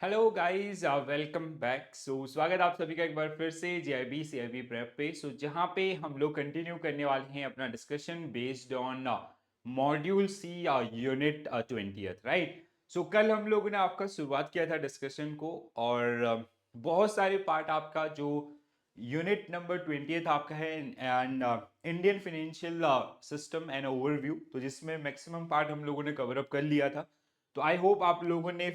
Hello guys, welcome back. स्वागत आप सभी का एक बार फिर से जीआईबी सीआईबी प्रेप पे। जहाँ पे हम लोग कंटिन्यू करने वाले हैं अपना discussion based on module C unit 20th, right. कल हम लोगों ने आपका शुरुआत किया था डिस्कशन को, और बहुत सारे पार्ट आपका जो यूनिट नंबर 20th आपका है and Indian financial system and overview, तो जिसमें मैक्सिमम पार्ट हम लोगों ने कवर अप कर लिया था। तो आई होप आप लोगों ने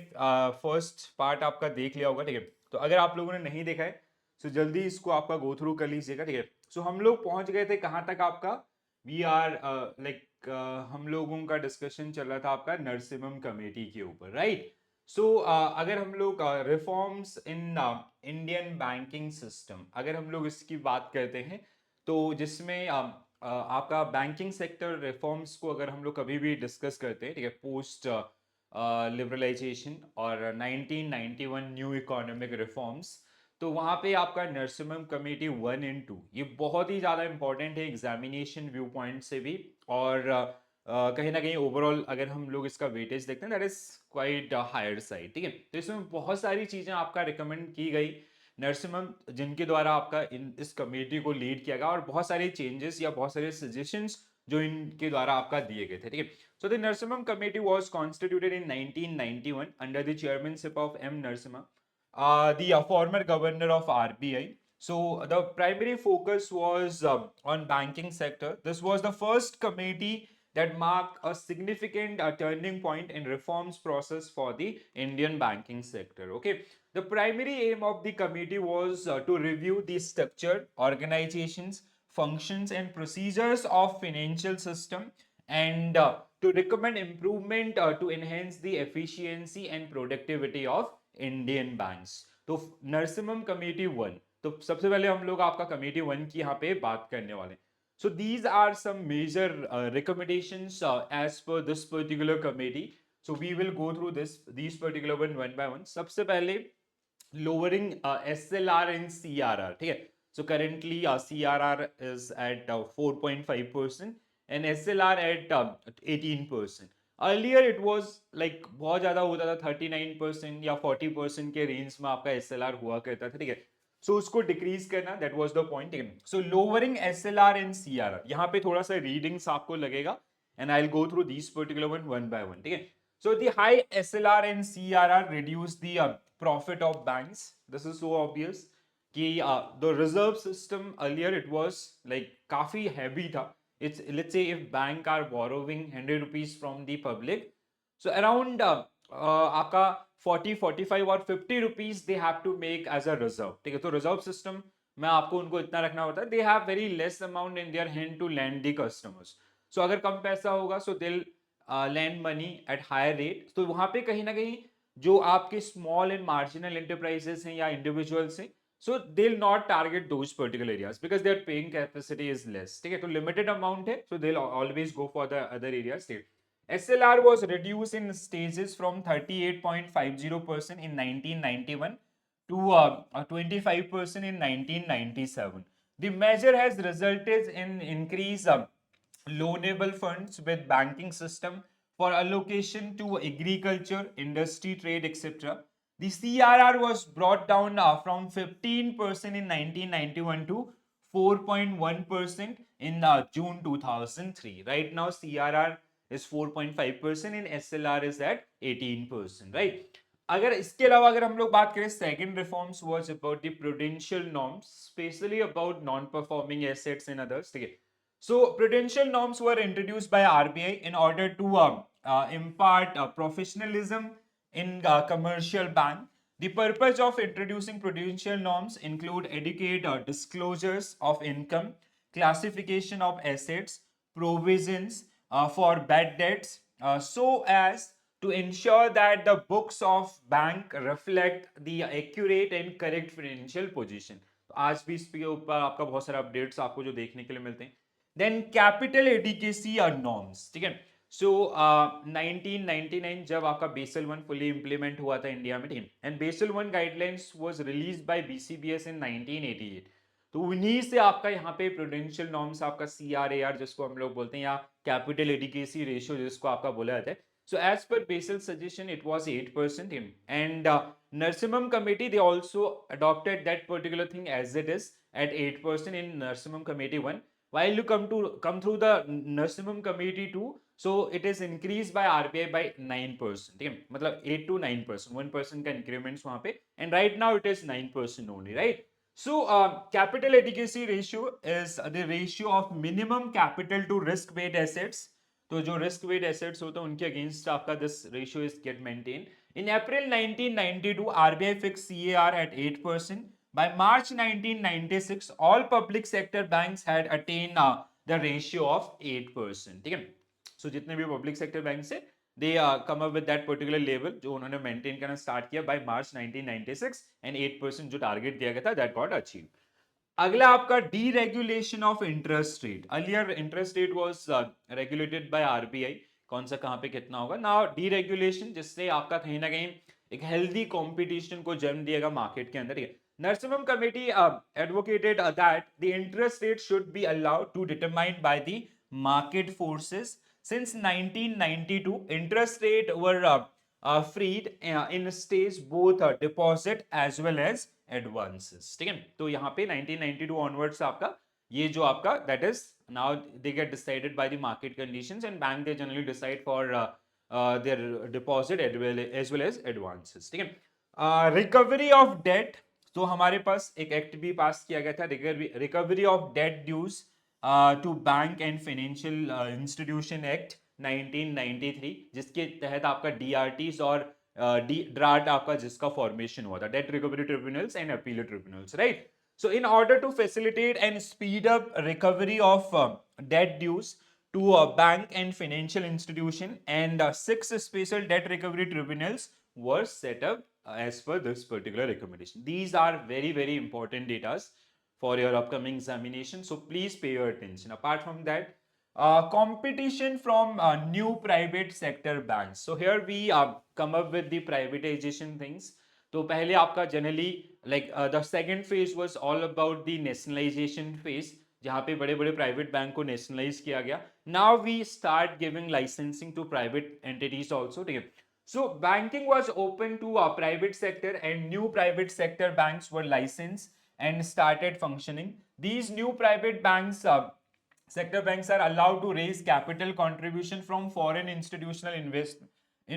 फर्स्ट पार्ट आपका देख लिया होगा, ठीक है। तो अगर आप लोगों ने नहीं देखा है तो जल्दी इसको आपका गो थ्रू कर लीजिएगा, ठीक है। हम लोग पहुंच गए थे कहाँ तक आपका, वी आर लाइक हम लोगों का डिस्कशन चल रहा था आपका नरसिम्हम कमेटी के ऊपर, राइट। अगर हम लोग reforms in Indian banking system, अगर हम लोग इसकी बात करते हैं, तो जिसमें आपका बैंकिंग सेक्टर रिफॉर्म्स को अगर हम लोग कभी भी डिस्कस करते हैं, ठीक है, पोस्ट लिबरलाइजेशन और 1991 न्यू इकोनॉमिक रिफॉर्म्स, तो वहाँ पे आपका नरसिम्हम कमेटी 1 and 2 ये बहुत ही ज़्यादा इंपॉर्टेंट है एग्जामिनेशन व्यू पॉइंट से भी। और कहीं ना कहीं ओवरऑल अगर हम लोग इसका वेटेज देखते हैं, that is quite higher side, ठीक है। तो इसमें बहुत सारी चीज़ें आपका रिकमेंड की गई नरसिम्हम, जिनके द्वारा आपका इस कमेटी को लीड किया गया, और बहुत सारे चेंजेस या बहुत सारे सजेशंस जो इनके द्वारा आपका दिए गए थे, ठीक है। The Narasimham Committee was constituted in 1991 under the chairmanship of M. Narasimha, the former governor of RBI. So the primary focus was on banking sector. This was the first committee that marked a significant turning point in reforms process for the Indian banking sector. Okay, the primary aim of the committee was to review the structure, organizations, functions, and procedures of financial system, and to recommend improvement to enhance the efficiency and productivity of Indian banks. तो Narasimham committee 1, तो सबसे पहले हम लोग आपका committee 1 की यहाँ पे बात करने वाले हैं। So these are some major recommendations as per this particular committee. So we will go through these particular one by one. सबसे पहले lowering SLR and CRR, ठीक है। Currently CRR is at 4.5% and SLR at 18%. Earlier it was like बहुत ज्यादा होता था, 39% या 40% के रेंज में आपका SLR हुआ करता था, ठीक है। उसको डिक्रीज करना, दैट वाज द पॉइंट, ठीक है। लोअरिंग SLR एंड CRR, यहाँ पे थोड़ा सा रीडिंग्स आपको लगेगा and I will go through this particular one by one, ठीक है। The high SLR and CRR reduce the profit of banks. This is so obvious कि the reserve system earlier it was like काफी heavy था. It's, let's say if bank are borrowing 100 rupees from the public, so around आपका 40, 45 और 50 rupees they have to make as a reserve, ठीक है। तो reserve system में आपको उनको इतना रखना होता है, they have very less amount in their hand to lend the customers. अगर कम पैसा होगा so they lend money at higher rate. तो वहां पे कहीं ना कहीं जो आपके स्मॉल एंड मार्जिनल एंटरप्राइजेस हैं या इंडिविजुअल्स हैं, so they'll not target those particular areas because their paying capacity is less, ठीक है। तो लिमिटेड अमाउंट है, so they'll always go for the other areas, ठीक है। SLR was reduced in stages from 38.50% in 1991 to 25% in 1997. The measure has resulted in increase loanable funds with banking system for allocation to agriculture, industry, trade, etc. The CRR was brought down from 15% in 1991 to 4.1% in June 2003. Right now, CRR is 4.5% and SLR is at 18%, right? अगर इसके अलावा अगर हम लोग बात करें, second reforms was about the prudential norms, specially about non performing assets and others, ठीक है। So prudential norms were introduced by RBI in order to impart professionalism in commercial bank. The purpose of introducing prudential norms include adequate disclosures of income, classification of assets, provisions for bad debts, so as to ensure that the books of bank reflect the accurate and correct financial position. तो आज भी इसके ऊपर आपका बहुत सारे updates आपको जो देखने के लिए मिलते हैं। देन कैपिटल एडिकेसी नॉर्म्स, ठीक है। 1999 जब आपका बेसल 1 फुली इंप्लीमेंट हुआ था इंडिया में, ठीक है, and Basel 1 guidelines was released by BCBS in 1988। तो उन्हीं से आपका यहाँ पे प्रूडेंशियल नॉर्म्स आपका CRAR जिसको हम लोग बोलते हैं, या कैपिटल एडिकेसी रेशियो जिसको आपका बोला जाता है, So as per Basel suggestion, it was 8%. And Narsimham committee, they also adopted that particular thing as it is at 8% in Narsimham committee 1. While you come through the Narsimham committee 2, so it is increased by RBI by 9%. ठीक है, मतलब 8 to 9%, 1% का increments वहाँ पे, and right now it is 9% only, right? So capital adequacy ratio is the ratio of minimum capital to risk weight assets. तो जो risk weight assets होते हैं उनके against आपका this ratio is get maintained. In April 1992, RBI fixed CAR at 8%. By March 1996, all public sector banks had attained the ratio of 8%. ठीक है? So जितने भी public sector banks है, they come up with that particular level जो उन्होंने maintain करना start किया by March 1996 and 8% जो target दिया गया था that got achieved. अगला आपका deregulation of interest rate. Earlier interest rate was regulated by RBI. कौन सा कहाँ पे कितना होगा. Now deregulation जिससे आपका कहीं ना कहीं एक healthy competition को जन्म दिएगा market के अंदर. Narsimham committee advocated that the interest rate should be allowed to determined by the market forces. Since 1992, interest rate were freed in stage both deposit as well as advances. ठीक है, तो यहाँ पे 1992 onwards आपका ये जो आपका that is now they get decided by the market conditions and bank they generally decide for their deposit as well as advances. ठीक है, recovery of debt. तो हमारे पास एक एक्ट भी पास किया गया था, recovery of debt dues to bank and financial institution act 1993, जिसके तहत आपका डीआरटीज और ड्राट आपका जिसका फॉर्मेशन हुआ था, date recovery tribunals and appeal tribunals, right. So in order to facilitate and speed up recovery of debt dues to a bank and financial institution, and 6 special debt recovery tribunals were set up as per this particular recommendation. These are very, very important data for your upcoming examination. So please pay your attention. Apart from that, competition from new private sector banks. So here we come up with the privatization things. तो पहले आपका generally like the second phase was all about the nationalisation phase, जहां पे बड़े बड़े private bank को nationalise किया गया. Now we start giving licensing to private entities also. ठीक है, so banking was open to a private sector and new private sector banks were licensed and started functioning. These new private banks sector banks are allowed to raise capital contribution from foreign institutional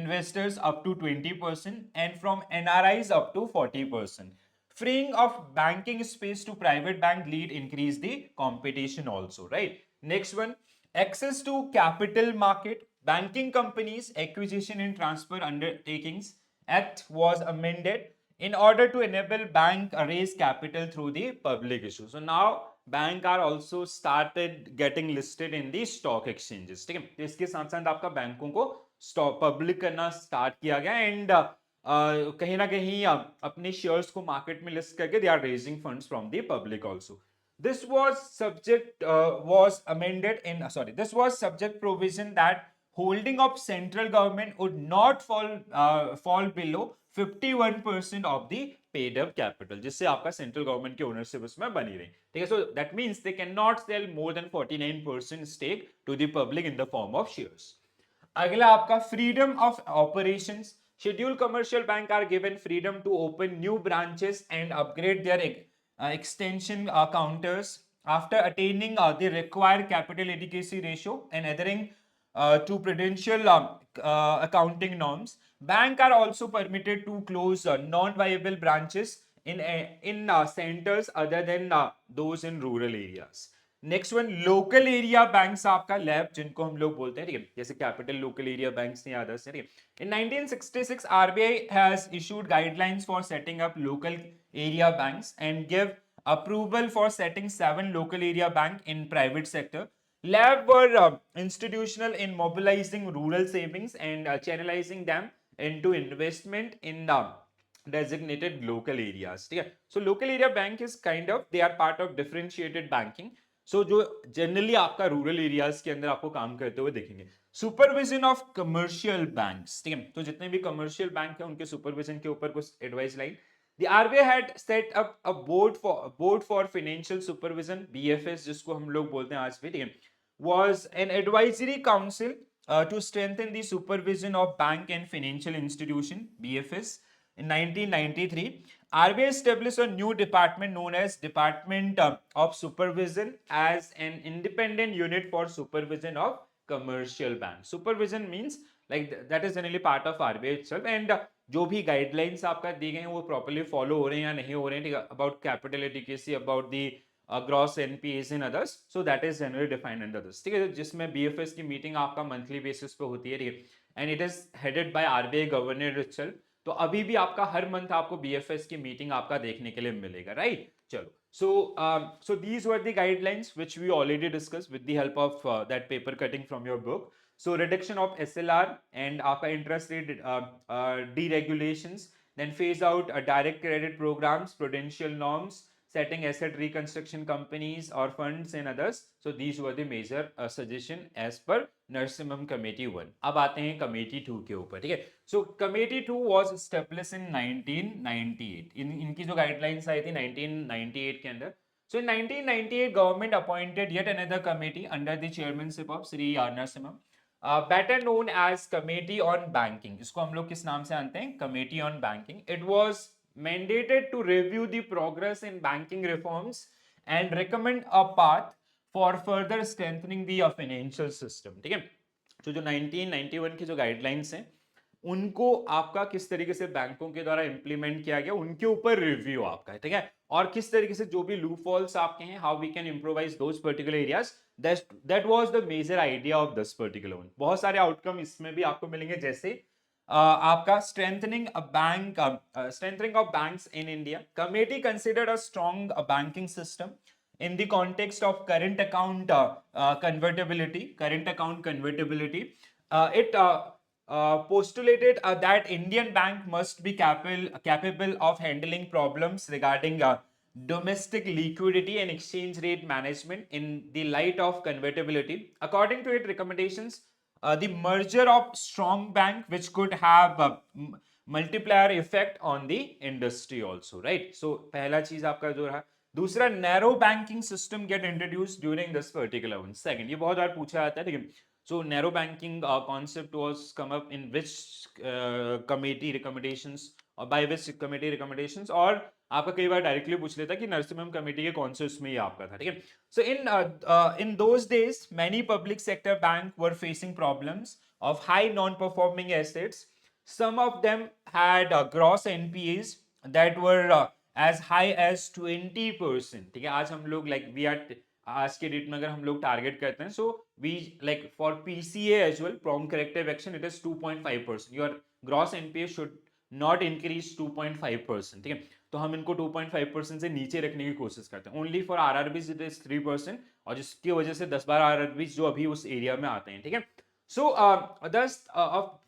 investors up to 20% and from NRIs up to 40%. Freeing of banking space to private bank lead increase the competition also, right? Next one, access to capital market. Banking companies acquisition and transfer undertakings act was amended in order to enable bank raise capital through the public issue. So now bank are also started getting listed in the stock exchanges. ठीक है, तो इसके साथ साथ आपका बैंकों को stock public करना स्टार्ट किया गया एंड कहीं ना कहीं अपने शेयर्स को मार्केट में लिस्ट करके they are raising funds from the public also. This was subject provision that holding of central government would not fall below 51% of the paid up capital, जिससे आपका सेंट्रल गवर्नमेंट की ownership उसमें बनी रही. ठीक है, so that means they can not sell more than 49% stake to the public in the form of shares. अगला आपका freedom of operations. Scheduled commercial bank are given freedom to open new branches and upgrade their extension counters after attaining the required capital adequacy ratio and adhering to prudential accounting norms. Bank are also permitted to close non-viable branches in centers other than those in rural areas. Next one, local area banks आपका lab जिनको हम लोग बोलते हैं. ठीक है, जैसे capital local area banks नहीं आदर्स. ठीक है, इन 1966 RBI has issued guidelines for setting up local area banks and give approval for setting 7 local area bank in private sector. Lab were institutional in mobilizing rural savings and channelizing them into investment in designated local areas. ठीक है, so local area bank is kind of, they are part of differentiated banking. जो generally आपका rural areas के अंदर आपको काम करते हुए देखेंगे. Supervision of commercial banks. ठीक है, तो जितने भी कमर्शियल बैंक है उनके सुपरविजन के ऊपर कुछ advice line. The RBI had set up a board for financial supervision, BFS जिसको हम लोग बोलते हैं आज भी. ठीक है, was an advisory council to strengthen the supervision of bank and financial institution (BFS). In 1993, RBI established a new department known as Department of Supervision as an independent unit for supervision of commercial banks. Supervision means like that is generally part of RBI itself, and जो भी guidelines आपका दिए गए हैं वो properly follow हो रहे हैं या नहीं हो रहे हैं, ठीक है, about capital adequacy, about the gross NPS in others, so that is generally defined under this, ठीक है, जिसमें बीएफएस की मीटिंग आपका मंथली बेसिस पे होती है, ठीक है, and it is headed by RBI governor itself. तो अभी भी आपका हर मंथ आपको बीएफएस की मीटिंग आपका देखने के लिए मिलेगा, राइट। चलो, so these were the guidelines which we already discussed with the help of that paper cutting from your book. So reduction of SLR and आपका interest rate deregulations, then phase out direct credit programs, prudential norms, setting asset reconstruction companies or funds and others. So these were the major suggestion as per Narasimham Committee 1. अब आते हैं Committee 2 के ऊपर, ठीक है। So Committee 2 was established in 1998. इनकी जो guidelines आई थी 1998 के अंदर। So in 1998, government appointed yet another committee under the chairmanship of Sri Narasimham, better known as Committee on Banking. इसको हम लोग किस नाम से जानते हैं? Committee on Banking. It was mandated to review the progress in banking reforms and recommend a path for further strengthening the financial system. ठीक है, तो जो 1991 की जो गाइडलाइंस हैं उनको आपका किस तरीके से बैंकों के द्वारा इंप्लीमेंट किया गया, उनके ऊपर रिव्यू आपका है, ठीक है, और किस तरीके से जो भी लूपहोल्स आपके हैं, how we can improvise those particular areas, that was the major idea of this particular one. बहुत सारे आउटकम इसमें भी आपको मिलेंगे, जैसे आपका strengthening of banks in India. Committee considered a strong banking system in the context of current account convertibility. It postulated that Indian bank must be capable of handling problems regarding domestic liquidity and exchange rate management in the light of convertibility. According to its recommendations, the merger of strong bank which could have multiplier effect on the industry also, right? So पहला चीज आपका जो रहा। दूसरा, narrow banking system gate introduce during this particular one. Second, ये बहुत बार पूछा जाता है, लेकिन सो narrow banking concept was come up in which committee recommendations और बाय विच कमेटी रिकमेंडेशंस, और आपका कई बार डायरेक्टली पूछ लेता कि नरसिम्हम कमेटी के कौन से उसमें ये आपका था, ठीक है। So in those days many public sector bank were facing problems of high non performing assets. Some of them had gross NPAs that were as high as 20%, ठीक है। आज हम लोग लाइक वी आर, आज के डेट में अगर हम लोग टारगेट करते हैं, so we like for PCA as well, prompt corrective action, it is 2.5%. Your gross NPA should not increase 2.5%, ठीक है। तो हम इनको 2.5% से नीचे रखने की कोशिश करते हैं। Only for RRBs it is 3%, और जिसकी वजह से 10-12 आरआरबीज जो अभी उस एरिया में आते हैं, ठीक है। So, thus,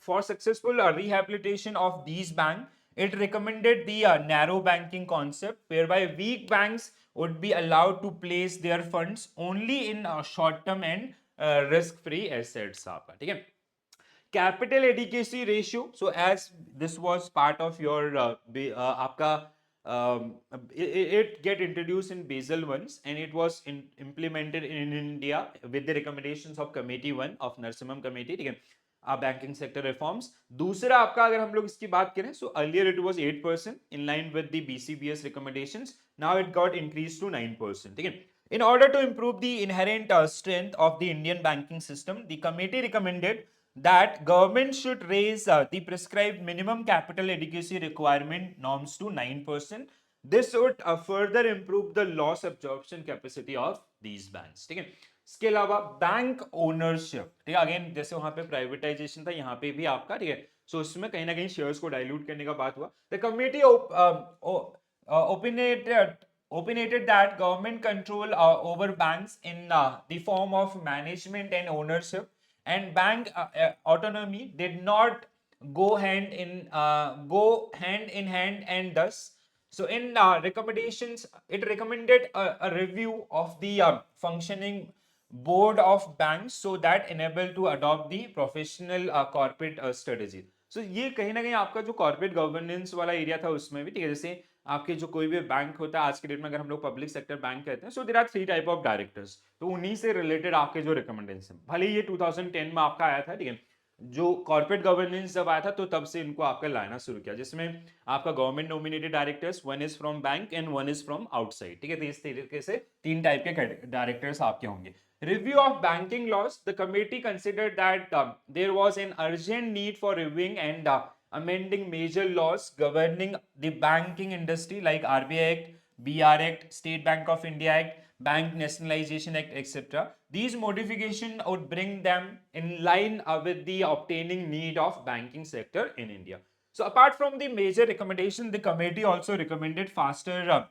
for successful rehabilitation of these banks, it recommended the narrow banking concept, whereby weak banks would be allowed to place their funds only in short-term and risk-free assets. ठीक है? Capital adequacy ratio. So, as this was part of your आपका it get introduced in Basel once, and it was implemented in India with the recommendations of Committee 1 of Narasimham Committee, ठीक है, banking sector reforms. दूसरा आपका अगर हम लोग इसकी बात करें, so earlier it was 8% in line with the BCBS recommendations, now it got increase to 9%, ठीक है। In order to improve the inherent strength of the Indian banking system, the committee recommended that government should raise the prescribed minimum capital adequacy requirement norms to 9%. This would further improve the loss absorption capacity of these banks, ठीक है। इसके अलावा bank ownership, ठीक है, again जैसे वहां पे privatisation था, यहाँ पे भी आपका, ठीक है, सो इसमें कहीं ना कहीं शेयर्स को डाइल्यूट करने का बात हुआ। The committee opinionated that government control over banks in the form of management and ownership and bank autonomy did not go hand in hand, and thus, so in recommendations, it recommended a review of the functioning board of banks so that enable to adopt the professional corporate strategy. सो ये कहीं ना कहीं आपका जो corporate governance वाला area था उसमें भी, ठीक है, जैसे आपके जो कोई भी बैंक होता है आज के डेट में, अगर हम लोग पब्लिक सेक्टर बैंक कहते हैं, so there are 3 type of directors, तो उन्हीं से रिलेटेड आपके जो रिकमेंडेशन, भले ही ये 2010 में आपका आया था, ठीक है, जो कॉर्पोरेट गवर्नेंस जब आया था तो तब से इनको आपका लाना शुरू किया, जिसमें आपका government nominated directors, one is from bank and one is from outside, ठीक है, तो इस तरीके से 3 टाइप के डायरेक्टर्स आपके होंगे. Review of banking laws. The committee considered that there was an urgent need for reviewing and amending major laws governing the banking industry like RBI Act, BR Act, State Bank of India Act, Bank Nationalization Act, etc. These modifications would bring them in line with the obtaining need of banking sector in India. So apart from the major recommendation, the committee also recommended faster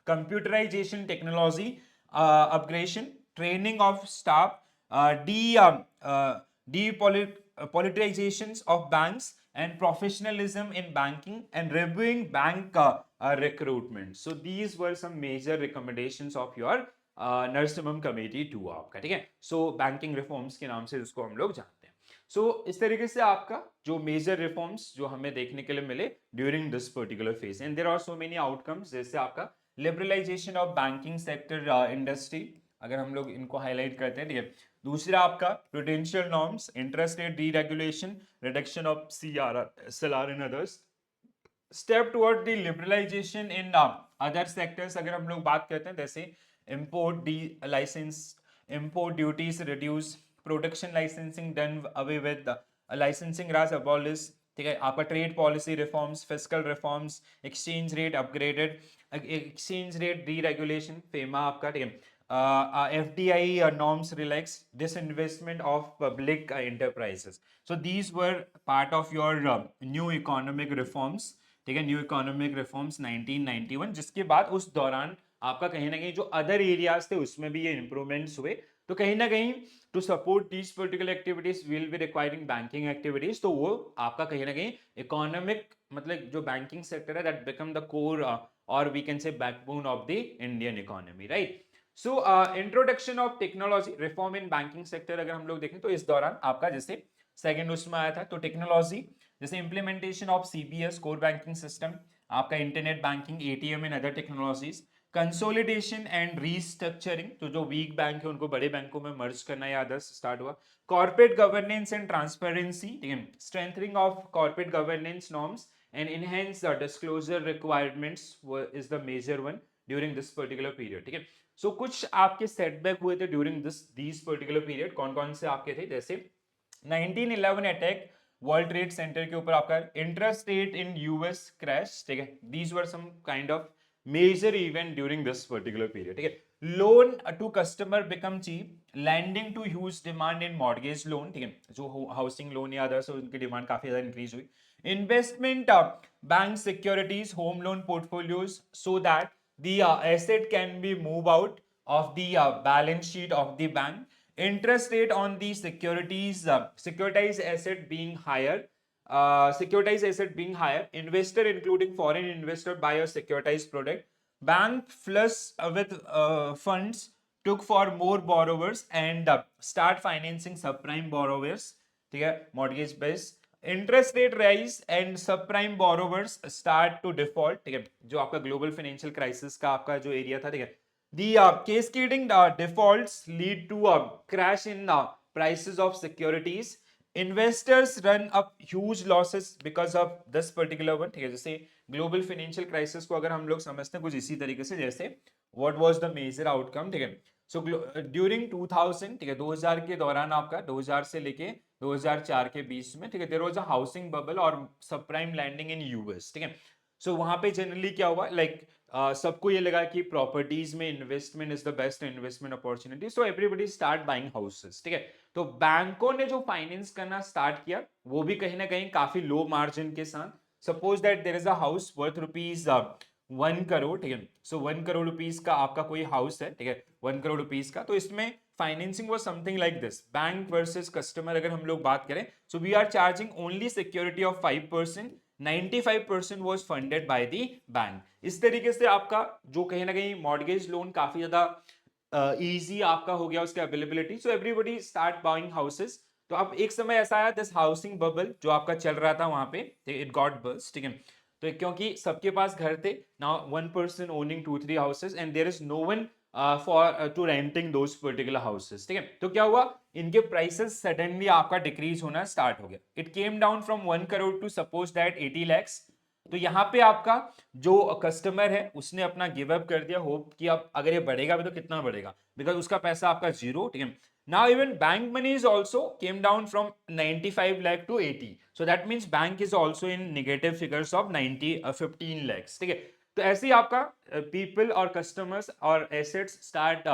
computerization technology upgradation, training of staff, depoliticizations of banks, and professionalism in banking, and reviewing bank recruitment. So these were some major recommendations of your Narasimham committee 2 आपका, ठीक है. सो banking reforms के नाम से इसको हम लोग जानते हैं. सो इस तरीके से आपका जो मेजर रिफॉर्म्स जो हमें देखने के लिए मिले during this particular phase, and there are so many outcomes, जैसे आपका liberalisation of banking sector industry, अगर हम लोग इनको हाईलाइट करते हैं, ठीक है. दूसरा आपका prudential norms, interest rate deregulation, reduction of CRR, SLR in others, step toward the liberalisation in other sectors. अगर हम लोग बात करते हैं जैसे import license, import duties reduce, production licensing done away with, licensing raj abolished, ठीक है. आपका trade policy reforms, fiscal reforms, exchange rate upgraded, exchange rate deregulation, FEMA आपका, ठीक है. FDI norms relax, disinvestment of public enterprises. So these were part of your new economic reforms, ठीक है, new economic reforms 1991, जिसके बाद उस दौरान आपका कहीं ना कहीं जो अदर एरियाज थे उसमें भी ये इंप्रूवमेंट्स हुए. तो कहीं ना कहीं to support these particular activities will be requiring banking activities, तो वो आपका कहीं ना कहीं इकोनॉमिक, मतलब जो बैंकिंग सेक्टर है दैट बिकम द कोर और we can say backbone of the Indian economy, right. So introduction of technology reform in banking sector अगर हम लोग देखें तो इस दौरान आपका जैसे सेकंड उसमें आया था, तो टेक्नोलॉजी जैसे implementation of CBS core banking system, आपका internet banking, ATM and other technologies, consolidation and restructuring, तो जो वीक बैंक है उनको बड़े बैंकों में मर्ज करना या अदर्स स्टार्ट हुआ. कॉर्पोरेट गवर्नेंस एंड ट्रांसपेरेंसी, ठीक है, strengthening of corporate governance norms and enhance disclosure requirements is the major one during this particular period, ठीक है. सो कुछ आपके सेटबैक हुए थे ड्यूरिंग दिस पर्टिकुलर पीरियड, कौन कौन से आपके थे, जैसे 1911 अटैक वर्ल्ड ट्रेड सेंटर के ऊपर, आपका interest rate in US crash, ठीक है. These were some kind of major event during this particular period, ठीक है. Loan to customer become cheap, lending to huge demand in mortgage loan, ठीक है, जो हाउसिंग लोन या अदर्स उनकी demand काफी ज्यादा इंक्रीज हुई. Investment bank securities home loan portfolios so that the asset can be moved out of the balance sheet of the bank. Interest rate on the securities, securitized asset being higher, securitized asset being higher, investor including foreign investor buy a securitized product, bank flush with funds took for more borrowers and start financing subprime borrowers, ठीक है, mortgage based. Interest rate rise and subprime borrowers start to default, ठीक है, जो आपका global financial crisis का आपका जो area था, ठीक है. The cascading defaults lead to crash in prices of securities, investors run up huge losses because of this particular one, ठीक है. जैसे ग्लोबल फाइनेंशियल क्राइसिस को अगर हम लोग समझते हैं कुछ इसी तरीके से, जैसे what was the major outcome, ठीक है. सो ड्यूरिंग 2000, ठीक है, 2000 के दौरान आपका 2000 से लेके 2004 के बीच में, ठीक है, there was a housing bubble और सब प्राइम लैंडिंग इन यूएस, ठीक है. सो वहां पे जनरली क्या हुआ, लाइक सबको ये लगा कि प्रॉपर्टीज में investment is the best investment opportunity, so everybody start buying houses, ठीक है. तो बैंकों ने जो फाइनेंस करना स्टार्ट किया वो भी कहीं ना कहीं काफी लो मार्जिन के साथ. Suppose that there is a house worth rupees 1 crore, ठीक है. सो 1 करोड़ रुपीज का आपका कोई हाउस है, ठीक है, 1 करोड़ रुपीज का, तो इसमें financing was something like this, bank versus customer अगर हम लोग बात करें, so we are charging only security of 5%, 95% was funded by the bank. इस तरीके से आपका जो कहीं ना कहीं मॉर्गेज लोन काफी ज्यादा इजी आपका हो गया उसके availability, so everybody start buying houses. तो अब एक समय ऐसा आया, दिस हाउसिंग बबल जो आपका चल रहा था वहां पे, इट गॉट बर्स्ट, ठीक है। तो क्योंकि सबके पास घर थे, now one person owning 2-3 houses and there is no one for to renting those particular houses, ठीक है। तो क्या हुआ, इनके प्राइसेस सडनली आपका डिक्रीज होना स्टार्ट हो गया। It came down from 1 crore to suppose that 80 lakhs। तो यहाँ पे आपका जो कस्टमर है उसने अपना गिव अप कर दिया, होप कि अब अगर ये बढ़ेगा भी तो कितना बढ़ेगा, बिकॉज उसका पैसा आपका जीरो, ठीक है। Now even bank money is also came down from 95 lakh to 80. So that means bank is also in negative figures of 15 lakhs. ठीक है। तो ऐसे ही आपका people और customers और assets start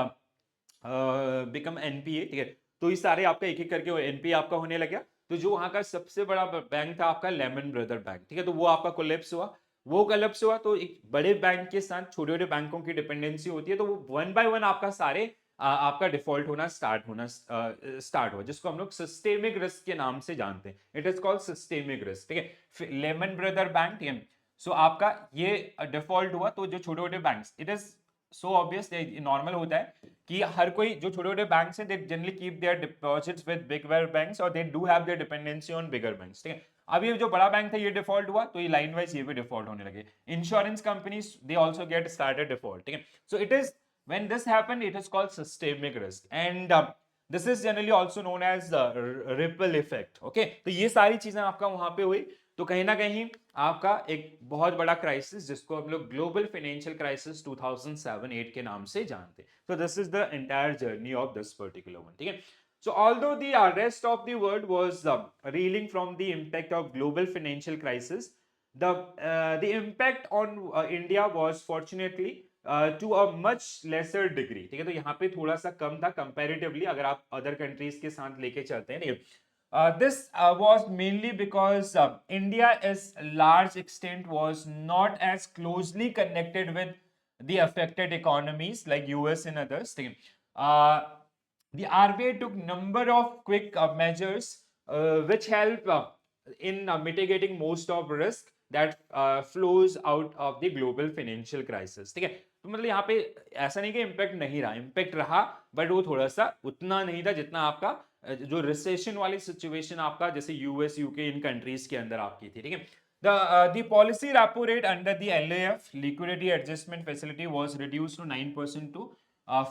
become NPA, ठीक है। तो ये सारे आपका एक एक करके NPA आपका होने लग गया। तो जो वहां का सबसे बड़ा बैंक था आपका लेमन ब्रदर बैंक, ठीक है, तो वो आपका कोलैप्स हुआ। वो कोलैप्स हुआ तो एक बड़े बैंक के साथ छोटे छोटे बैंकों की डिपेंडेंसी होती है, तो वो वन बाय वन आपका सारे आपका डिफॉल्ट होना स्टार्ट हुआ, जिसको हम लोग सिस्टेमिक रिस्क के नाम से जानते हैं। It is called systemic risk, ठीक है। लेमन ब्रदर बैंक, ठीक है। सो आपका ये डिफॉल्ट हुआ, तो जो छोटे छोटे banks, it is so obvious, normal होता है कि हर कोई जो छोटे छोटे बैंक्स हैं, they generally keep their deposits with bigger banks और they do have their dependency on bigger banks, ठीक है। अब ये जो बड़ा बैंक था ये डिफॉल्ट हुआ, तो ये लाइन वाइज ये भी डिफॉल्ट होने लगे। Insurance companies they also get started default, ठीक है। So it is when this happened it is called systemic risk and this is generally also known as ripple effect, okay। तो ये सारी चीजें आपका वहां पे हुई, तो कहीं ना कहीं आपका एक बहुत बड़ा क्राइसिस, जिसको हम लोग ग्लोबल फाइनेंशियल क्राइसिस 2007-8 के नाम से जानते हैं। तो this is the entire journey of this particular one, ठीक है। So although the rest of the world was reeling from the impact of global financial crisis, the impact on India was fortunately to a much lesser degree, ठीक है। तो यहाँ पे थोड़ा सा कम था कंपैरेटिवली, अगर आप अदर कंट्रीज के साथ लेके चलते हैं, ठीक है। This was mainly because India is large extent was not as closely connected with the affected economies like US and others, ठीक है। The RBI took number of quick measures which help in mitigating most of risk that flows out of the global financial crisis, ठीक है। तो मतलब यहाँ पे ऐसा नहीं कि इम्पैक्ट नहीं रहा, इम्पैक्ट रहा, बट वो थोड़ा सा उतना नहीं था जितना आपका जो रिसेशन वाली सिचुएशन आपका जैसे यूएस यूके इन कंट्रीज के अंदर आपकी थी, ठीक है। The policy repo rate under the LAF liquidity adjustment facility was reduced to 9% to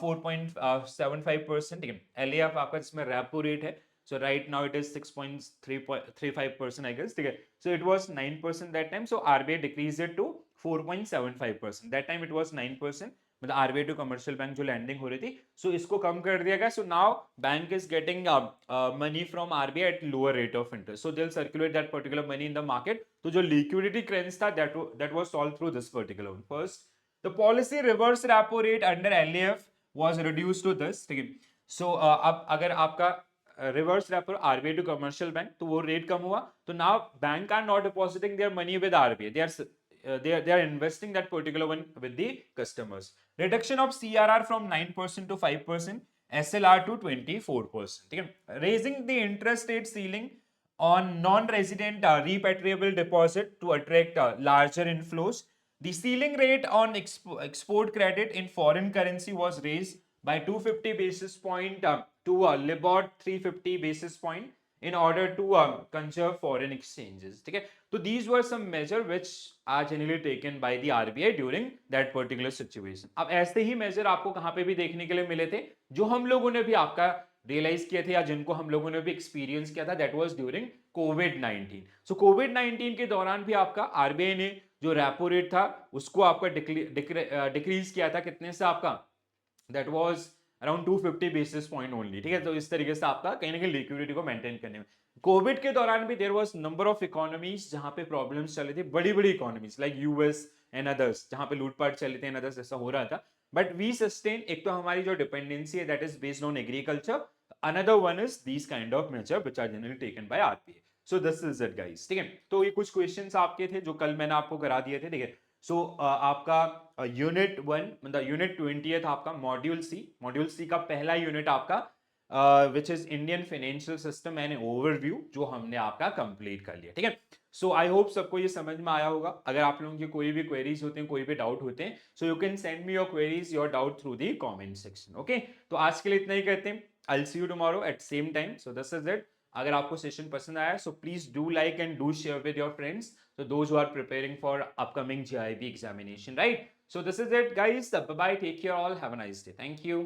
4.75%, ठीक है। LAF आपका जिसमें रेपो रेट है, so right now it is 6.35%, I guess, ठीक है। So it was 9% that time, so RBI decreased it to 4.75%, that time it was 9%, मतलब RBI to commercial bank जो lending हो रही थी, सो इसको कम कर दिया गया। So now bank is getting money from RBI at lower rate of interest, so they will circulate that particular money in the market. तो जो लिक्विडिटी क्रेंज था that was solved through this particular one. First the policy reverse repo rate under LAF was reduced to this, ठीक है। So अब अगर आपका reverse repo RBI to commercial bank, तो वो रेट कम हुआ, तो now bank are not depositing their money with RBI, they are investing that particular one with the customers. Reduction of CRR from 9% to 5%, SLR to 24%, ठीक है। Raising the interest rate ceiling on non-resident repatriable deposit to attract larger inflows. The ceiling rate on export credit in foreign currency was raised by 250 basis point to LIBOR 350 basis point in order to conserve foreign exchanges, ठीक है। तो these were some measure which are generally taken by the RBI during that particular situation. अब ऐसे ही major आपको कहां पे भी देखने के लिए मिले थे, जो हम लोगों ने भी आपका रियलाइज किए थे या जिनको हम लोगों ने भी एक्सपीरियंस किया था, दैट वाज ड्यूरिंग कोविड-19। सो कोविड-19 के दौरान भी आपका आरबीआई ने जो रेपो रेट था उसको आपका डिक्रीज किया था, कितने से आपका, that was around 250 basis point only, ठीक है। तो इस तरीके से आपका कहीं ना कहीं लिक्विडिटी को मेंटेन करने में, कोविड के दौरान भी there was number of economies जहां पे प्रॉब्लम्स चल रही थी, बड़ी बड़ी economies like US and others, जहां पे लूटपाट चल रहे थे एंड अदर्स, ऐसा हो रहा था। बट वी सस्टेन, एक तो हमारी जो डिपेंडेंसी है that is based on agriculture, another one is these kind of major which are generally taken by RBI. So this is it guys, ठीक है। तो ये कुछ क्वेश्चंस आपके थे जो कल मैंने आपको करा दिए थे, ठीक है। सो आपका यूनिट 1 मतलब यूनिट 20th आपका मॉड्यूल सी का पहला यूनिट आपका which is Indian financial system and overview, जो हमने आपका कंप्लीट कर लिया, ठीक है। सो आई होप सबको ये समझ में आया होगा। अगर आप लोगों की कोई भी क्वेरीज होते हैं, कोई भी डाउट होते हैं, so you can send me your queries, your doubt through the comment section, okay. तो आज के लिए इतना ही करते हैं। I will see you tomorrow at same time, so this is it. अगर आपको सेशन पसंद आया so please do like and do share with your friends, so those who are preparing for upcoming GIB examination, right? So this is it guys, bye bye, take care all, have a nice day, thank you.